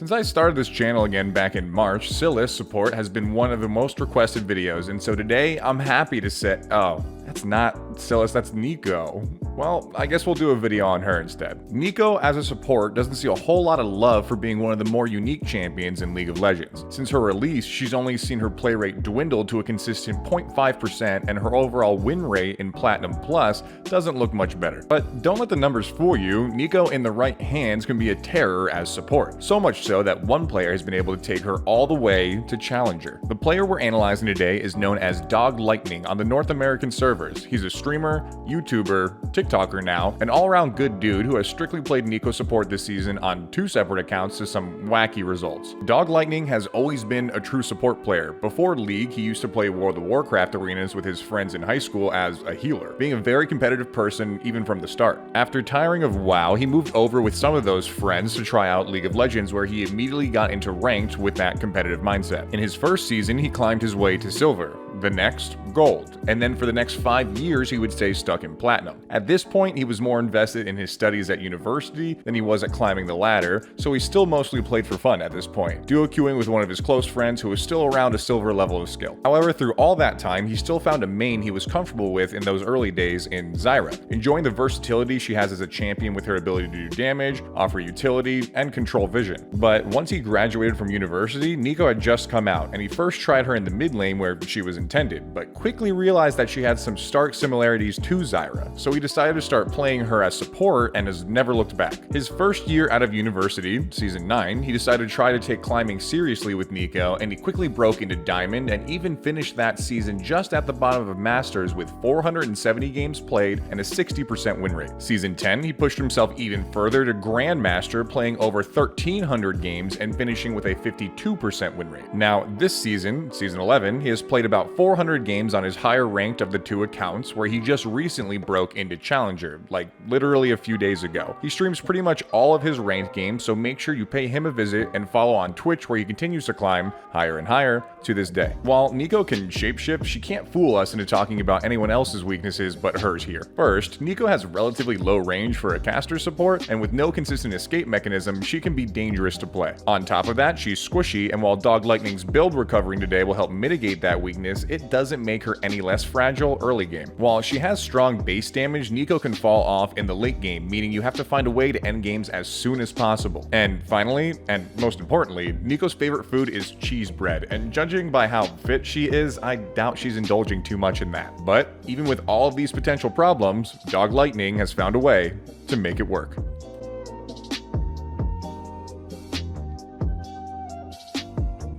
Since I started this channel again back in March, Synergies Support has been one of the most requested videos, and so today I'm happy to say, oh, that's not Synergies, that's Neeko. Well, I guess we'll do a video on her instead. Neeko, as a support, doesn't see a whole lot of love for being one of the more unique champions in League of Legends. Since her release, she's only seen her play rate dwindle to a consistent 0.5%, and her overall win rate in Platinum Plus doesn't look much better. But don't let the numbers fool you, Neeko in the right hands can be a terror as support. So much so that one player has been able to take her all the way to Challenger. The player we're analyzing today is known as Doglightning on the North American servers. He's a streamer, YouTuber, TikToker now, an all-around good dude who has strictly played Neeko Support this season on 2 separate accounts to some wacky results. Doglightning has always been a true support player. Before League, he used to play World of Warcraft arenas with his friends in high school as a healer, being a very competitive person even from the start. After tiring of WoW, he moved over with some of those friends to try out League of Legends, where he immediately got into ranked with that competitive mindset. In his first season, he climbed his way to silver, the next gold, and then for the next 5 years he would stay stuck in platinum. At this point, he was more invested in his studies at university than he was at climbing the ladder, so he still mostly played for fun at this point, duo queuing with one of his close friends who was still around a silver level of skill. However, through all that time, he still found a main he was comfortable with in those early days in Zyra, enjoying the versatility she has as a champion with her ability to do damage, offer utility, and control vision. But once he graduated from university, Neeko had just come out, and he first tried her in the mid lane where she was intended, but quickly realized that she had some stark similarities to Zyra, so he decided to start playing her as support and has never looked back. His first year out of university, Season 9, he decided to try to take climbing seriously with Neeko, and he quickly broke into Diamond and even finished that season just at the bottom of Masters with 470 games played and a 60% win rate. Season 10, he pushed himself even further to Grandmaster, playing over 1,300 games and finishing with a 52% win rate. Now, this season, Season 11, he has played about 400 games on his higher ranked of the 2 accounts, where he just recently broke into Challenger, like literally a few days ago. He streams pretty much all of his ranked games, so make sure you pay him a visit and follow on Twitch, where he continues to climb higher and higher to this day. While Neeko can shapeshift, she can't fool us into talking about anyone else's weaknesses but hers here. First, Neeko has relatively low range for a caster support, and with no consistent escape mechanism, she can be dangerous to play. On top of that, she's squishy, and while Doglightning's build recovering today will help mitigate that weakness, it doesn't make her any less fragile early game. While she has strong base damage, Neeko can fall off in the late game, meaning you have to find a way to end games as soon as possible. And finally, and most importantly, Neeko's favorite food is cheese bread, and judging by how fit she is, I doubt she's indulging too much in that. But even with all of these potential problems, Doglightning has found a way to make it work.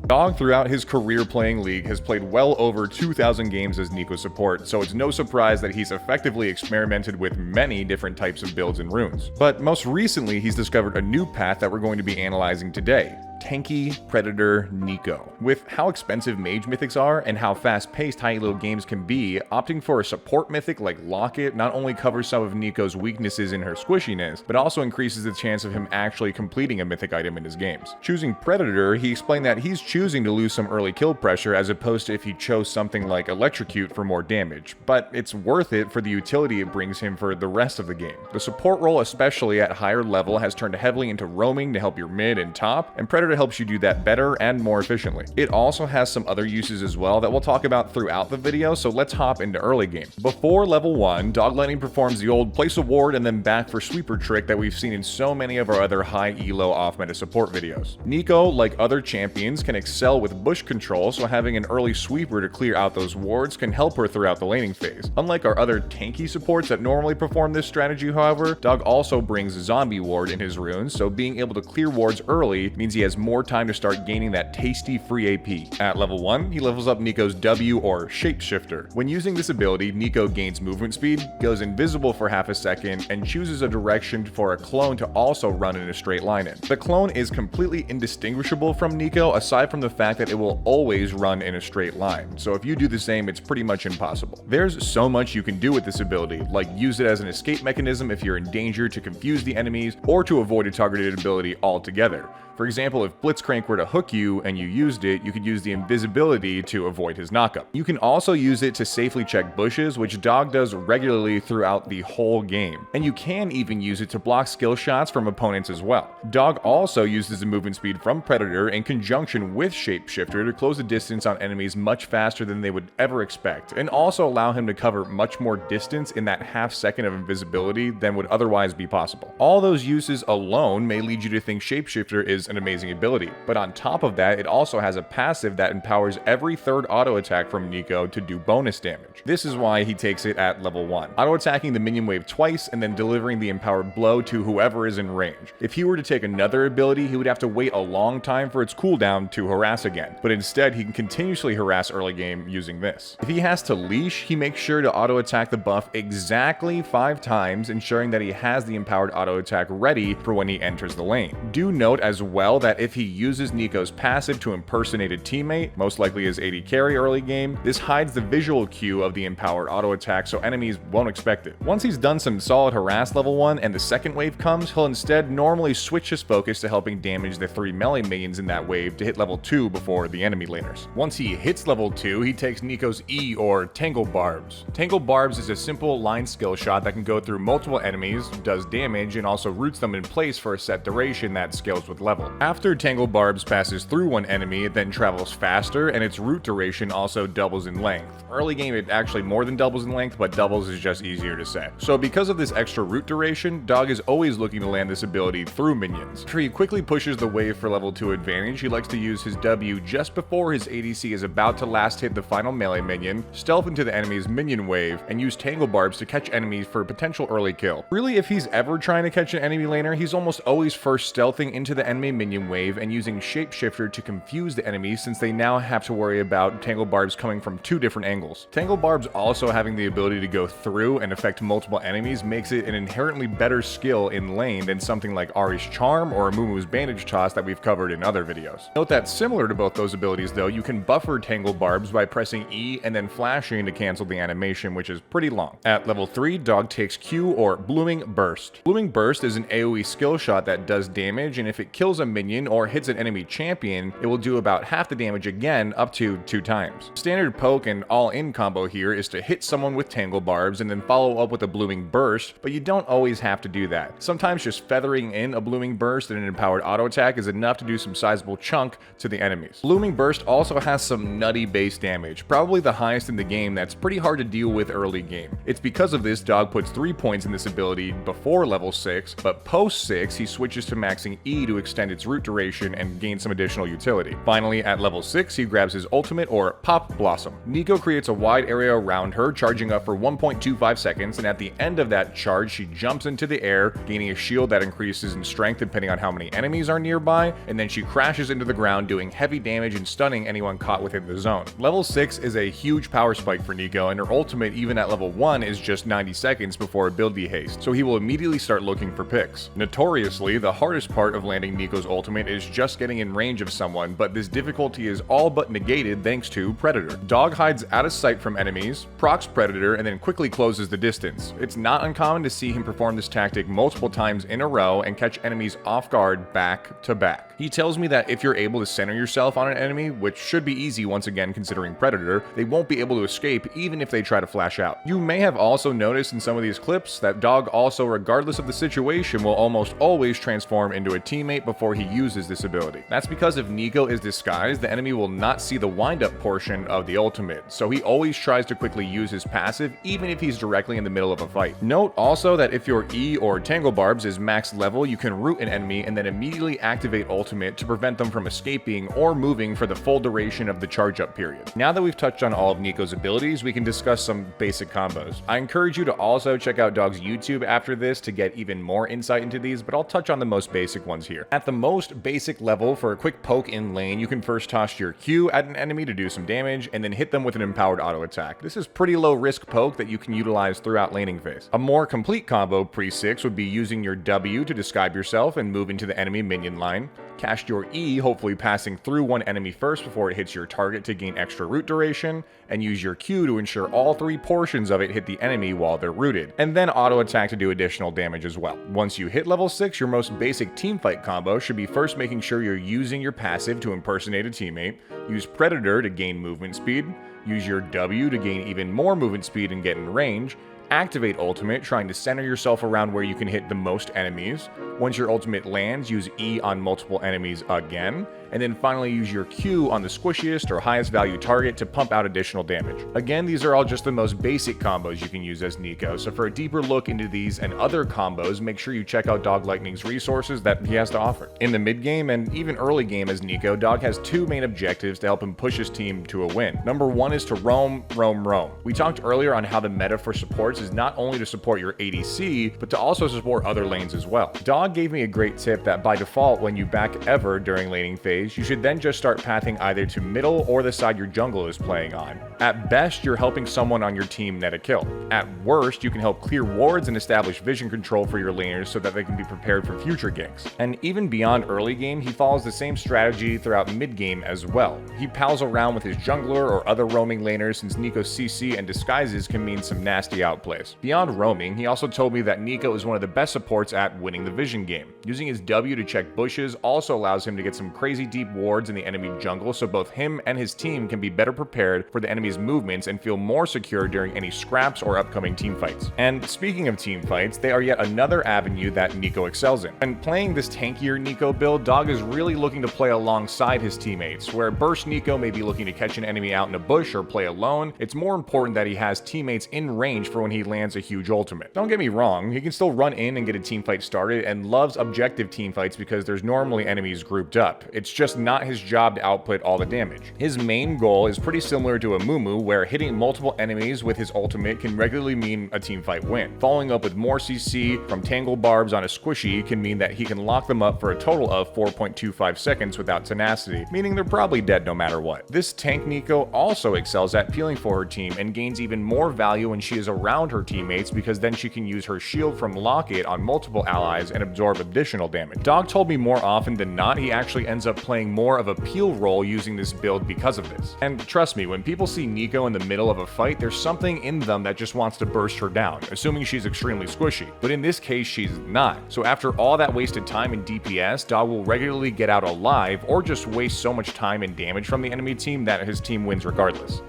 Dog, throughout his career playing League, has played well over 2,000 games as Neeko Support, so it's no surprise that he's effectively experimented with many different types of builds and runes. But most recently, he's discovered a new path that we're going to be analyzing today: tanky Predator Neeko. With how expensive mage mythics are and how fast-paced high elo games can be, opting for a support mythic like Locket not only covers some of Neeko's weaknesses in her squishiness, but also increases the chance of him actually completing a mythic item in his games. Choosing Predator, he explained that he's choosing to lose some early kill pressure as opposed to if he chose something like Electrocute for more damage, but it's worth it for the utility it brings him for the rest of the game. The support role, especially at higher level, has turned heavily into roaming to help your mid and top, and Predator helps you do that better and more efficiently. It also has some other uses as well that we'll talk about throughout the video, so let's hop into early game. Before level 1, Doglightning performs the old place a ward and then back for sweeper trick that we've seen in so many of our other high elo off meta support videos. Neeko, like other champions, can excel with bush control, so having an early sweeper to clear out those wards can help her throughout the laning phase. Unlike our other tanky supports that normally perform this strategy, however, Dog also brings zombie ward in his runes, so being able to clear wards early means he has more time to start gaining that tasty free AP. At level 1, he levels up Neeko's W or Shapeshifter. When using this ability, Neeko gains movement speed, goes invisible for half a second, and chooses a direction for a clone to also run in a straight line in. The clone is completely indistinguishable from Neeko, aside from the fact that it will always run in a straight line, so if you do the same, it's pretty much impossible. There's so much you can do with this ability, like use it as an escape mechanism if you're in danger, to confuse the enemies, or to avoid a targeted ability altogether. For example, if if Blitzcrank were to hook you and you used it, you could use the invisibility to avoid his knockup. You can also use it to safely check bushes, which Dog does regularly throughout the whole game. And you can even use it to block skill shots from opponents as well. Dog also uses the movement speed from Predator in conjunction with Shapeshifter to close the distance on enemies much faster than they would ever expect, and also allow him to cover much more distance in that half second of invisibility than would otherwise be possible. All those uses alone may lead you to think Shapeshifter is an amazing ability, but on top of that, it also has a passive that empowers every third auto attack from Neeko to do bonus damage. This is why he takes it at level 1, auto attacking the minion wave twice and then delivering the empowered blow to whoever is in range. If he were to take another ability, he would have to wait a long time for its cooldown to harass again, but instead he can continuously harass early game using this. If he has to leash, he makes sure to auto attack the buff exactly 5 times, ensuring that he has the empowered auto attack ready for when he enters the lane. Do note as well that if he uses Neeko's passive to impersonate a teammate, most likely his AD carry early game, this hides the visual cue of the empowered auto attack so enemies won't expect it. Once he's done some solid harass level 1 and the second wave comes, he'll instead normally switch his focus to helping damage the 3 melee minions in that wave to hit level 2 before the enemy laners. Once he hits level 2, he takes Neeko's E or Tangle Barbs. Tangle Barbs is a simple line skill shot that can go through multiple enemies, does damage, and also roots them in place for a set duration that scales with level. After Tangle Barbs passes through one enemy, it then travels faster, and its root duration also doubles in length. Early game it actually more than doubles in length, but doubles is just easier to say. So because of this extra root duration, Dog is always looking to land this ability through minions. After he quickly pushes the wave for level 2 advantage, he likes to use his W just before his ADC is about to last hit the final melee minion, stealth into the enemy's minion wave, and use Tangle Barbs to catch enemies for a potential early kill. Really, if he's ever trying to catch an enemy laner, he's almost always first stealthing into the enemy minion wave and using Shapeshifter to confuse the enemy, since they now have to worry about Tangle Barbs coming from 2 different angles. Tangle Barbs also having the ability to go through and affect multiple enemies makes it an inherently better skill in lane than something like Ari's Charm or Amumu's Bandage Toss that we've covered in other videos. Note that similar to both those abilities though, you can buffer Tangle Barbs by pressing E and then flashing to cancel the animation, which is pretty long. At level 3, Dog takes Q or Blooming Burst. Blooming Burst is an AoE skill shot that does damage, and if it kills a minion or hits an enemy champion, it will do about half the damage again, up to 2 times. Standard poke and all-in combo here is to hit someone with Tangle Barbs and then follow up with a Blooming Burst, but you don't always have to do that. Sometimes just feathering in a Blooming Burst and an empowered auto attack is enough to do some sizable chunk to the enemies. Blooming Burst also has some nutty base damage, probably the highest in the game, that's pretty hard to deal with early game. It's because of this Dog puts 3 points in this ability before level 6, but post 6 he switches to maxing E to extend its root duration and gain some additional utility. Finally, at level 6 he grabs his ultimate or Pop Blossom. Neeko creates a wide area around her, charging up for 1.25 seconds, and at the end of that charge she jumps into the air, gaining a shield that increases in strength depending on how many enemies are nearby, and then she crashes into the ground doing heavy damage and stunning anyone caught within the zone. Level 6 is a huge power spike for Neeko, and her ultimate even at level 1 is just 90 seconds before ability haste, so he will immediately start looking for picks. Notoriously, the hardest part of landing Neeko's ultimate is just getting in range of someone, but this difficulty is all but negated thanks to Predator. Dog hides out of sight from enemies, procs Predator, and then quickly closes the distance. It's not uncommon to see him perform this tactic multiple times in a row and catch enemies off guard back to back. He tells me that if you're able to center yourself on an enemy, which should be easy once again considering Predator, they won't be able to escape even if they try to flash out. You may have also noticed in some of these clips that Dog also, regardless of the situation, will almost always transform into a teammate before he uses this ability. That's because if Neeko is disguised, the enemy will not see the wind-up portion of the ultimate, so he always tries to quickly use his passive even if he's directly in the middle of a fight. Note also that if your E or Tangle Barbs is max level, you can root an enemy and then immediately activate ultimate to prevent them from escaping or moving for the full duration of the charge up period. Now that we've touched on all of Neeko's abilities, we can discuss some basic combos. I encourage you to also check out Dog's YouTube after this to get even more insight into these, but I'll touch on the most basic ones here. At the most basic level, for a quick poke in lane, you can first toss your Q at an enemy to do some damage and then hit them with an empowered auto attack. This is pretty low risk poke that you can utilize throughout laning phase. A more complete combo pre-6 would be using your W to disguise yourself and move into the enemy minion line, Cast your E, hopefully passing through one enemy first before it hits your target to gain extra root duration, and use your Q to ensure all 3 portions of it hit the enemy while they're rooted, and then auto attack to do additional damage as well. Once you hit level 6, your most basic teamfight combo should be first making sure you're using your passive to impersonate a teammate, use Predator to gain movement speed, use your W to gain even more movement speed and get in range, activate ultimate, trying to center yourself around where you can hit the most enemies. Once your ultimate lands, use E on multiple enemies again, and then finally use your Q on the squishiest or highest value target to pump out additional damage. Again, these are all just the most basic combos you can use as Neeko, so for a deeper look into these and other combos, make sure you check out Doglightning's resources that he has to offer. In the mid game and even early game as Neeko, Dog has 2 main objectives to help him push his team to a win. Number 1 is to roam, roam, roam. We talked earlier on how the meta for supports is not only to support your ADC, but to also support other lanes as well. Dog gave me a great tip that by default, when you back ever during laning phase, you should then just start pathing either to middle or the side your jungle is playing on. At best, you're helping someone on your team net a kill. At worst, you can help clear wards and establish vision control for your laners so that they can be prepared for future ganks. And even beyond early game, he follows the same strategy throughout mid game as well. He pals around with his jungler or other roaming laners, since Neeko's CC and disguises can mean some nasty outplays. Beyond roaming, he also told me that Neeko is one of the best supports at winning the vision game. Using his W to check bushes also allows him to get some crazy deep wards in the enemy jungle, so both him and his team can be better prepared for the enemy's movements and feel more secure during any scraps or upcoming team fights. And speaking of team fights, they are yet another avenue that Neeko excels in. When playing this tankier Neeko build, Dog is really looking to play alongside his teammates. Where Burst Neeko may be looking to catch an enemy out in a bush or play alone, it's more important that he has teammates in range for when he lands a huge ultimate. Don't get me wrong, he can still run in and get a teamfight started and loves objective teamfights because there's normally enemies grouped up. It's just not his job to output all the damage. His main goal is pretty similar to a Mumu, where hitting multiple enemies with his ultimate can regularly mean a teamfight win. Following up with more CC from Tangle Barbs on a squishy can mean that he can lock them up for a total of 4.25 seconds without tenacity, meaning they're probably dead no matter what. This tank Neeko also excels at peeling for her team and gains even more value when she is around her teammates, because then she can use her shield from Locket on multiple allies and absorb additional damage. Dog told me more often than not he actually ends up playing more of a peel role using this build because of this. And trust me, when people see Neeko in the middle of a fight, there's something in them that just wants to burst her down, assuming she's extremely squishy. But in this case, she's not. So after all that wasted time in DPS, Dog will regularly get out alive or just waste so much time and damage from the enemy team that his team wins regardless.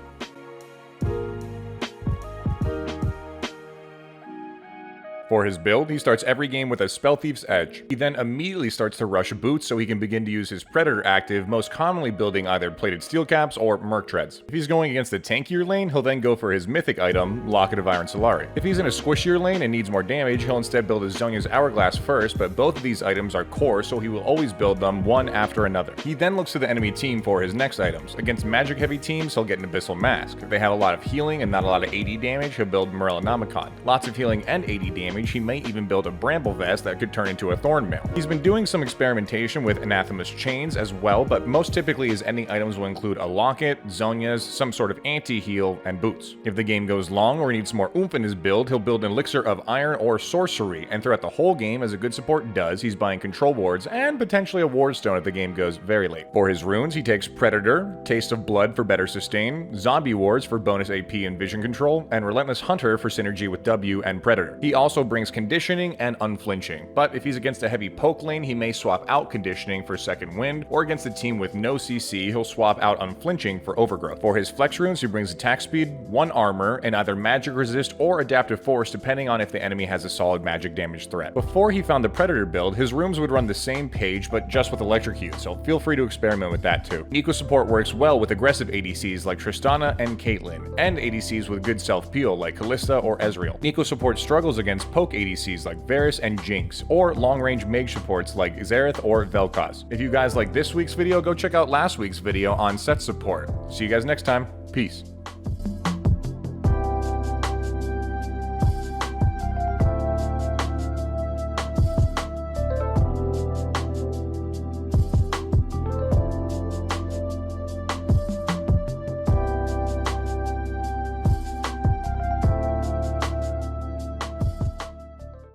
For his build, he starts every game with a Spell Thief's Edge. He then immediately starts to rush boots so he can begin to use his Predator active, most commonly building either Plated Steel Caps or Merc Treads. If he's going against a tankier lane, he'll then go for his mythic item, Locket of Iron Solari. If he's in a squishier lane and needs more damage, he'll instead build his Zhonya's Hourglass first, but both of these items are core, so he will always build them one after another. He then looks to the enemy team for his next items. Against magic heavy teams, he'll get an Abyssal Mask. If they have a lot of healing and not a lot of AD damage, he'll build Morellonomicon. Lots of healing and AD damage, he may even build a Bramble Vest that could turn into a Thorn Mail. He's been doing some experimentation with Anathema's Chains as well, but most typically his ending items will include a Locket, Zhonya's, some sort of anti-heal, and boots. If the game goes long or he needs more oomph in his build, he'll build an Elixir of Iron or Sorcery, and throughout the whole game, as a good support does, he's buying control wards and potentially a ward stone if the game goes very late. For his runes, he takes Predator, Taste of Blood for better sustain, Zombie Wards for bonus AP and vision control, and Relentless Hunter for synergy with W and Predator. He also brings Conditioning and Unflinching, but if he's against a heavy poke lane, he may swap out Conditioning for Second Wind, or against a team with no CC, he'll swap out Unflinching for Overgrowth. For his flex runes, he brings attack speed, 1 armor, and either magic resist or adaptive force depending on if the enemy has a solid magic damage threat. Before he found the Predator build, his runes would run the same page but just with electrocute, so feel free to experiment with that too. Neeko Support works well with aggressive ADCs like Tristana and Caitlyn, and ADCs with good self-peel like Kalista or Ezreal. Neeko Support struggles against poke ADCs like Varus and Jinx, or long-range mage supports like Xerath or Vel'Koz. If you guys like this week's video, go check out last week's video on set support. See you guys next time. Peace.